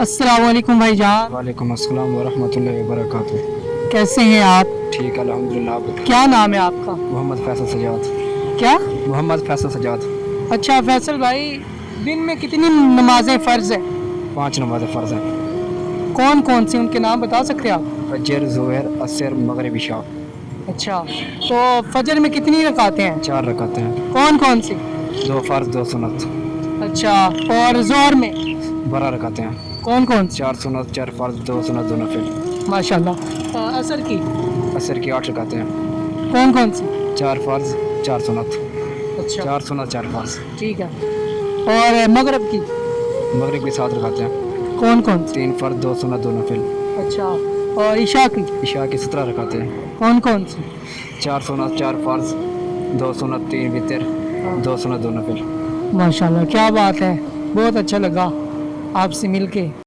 अस्सलाम वालेकुम भाईजान, वालेकुम अस्सलाम वरहमतुल्लाहि वबरकातुह। कैसे हैं आप? ठीक अल्हम्दुलिल्लाह। आप बताओ। क्या नाम है आपका? मोहम्मद फैसल सजाद। क्या? मोहम्मद फैसल सजाद। अच्छा फैसल भाई, दिन में कितनी नमाजें फ़र्ज है? 5 नमाज़ फ़र्ज़ हैं। कौन कौन सी, उनके नाम बता सकते हैं आप? फजर, ज़ोहर, असर, मगरिब, इशा। अच्छा, तो फजर में कितनी रकातें हैं? 4 रकातें हैं। कौन कौन सी? 2 फ़र्ज़ 2 सुन्नत। अच्छा, और जोहर में 12 रकातें हैं। कौन कौन सी? 4 सुन्नत, 4 फ़र्ज़, 2 सुन्नत, 2 नफिल। माशाल्लाह। असर की असर की 8 रकातें हैं। कौन कौन सी? 4 फ़र्ज़, 4 सुन्नत। अच्छा 4 सुन्नत, 4 फ़र्ज़। ठीक है। और मगरब की मगरिब की 7 रकातें हैं। कौन कौन सी? 3 फ़र्ज़, 2 सुन्नत, 2 नफिल। अच्छा, और इशा की इशा की 17 रकातें हैं। कौन कौन सी? 4 सुन्नत, 4 फ़र्ज़, 2 सुन्नत, 3 वितर, 2 सुन्नत, 2 नफिल। माशाल्लाह, क्या बात है, बहुत अच्छा लगा आपसे मिलके।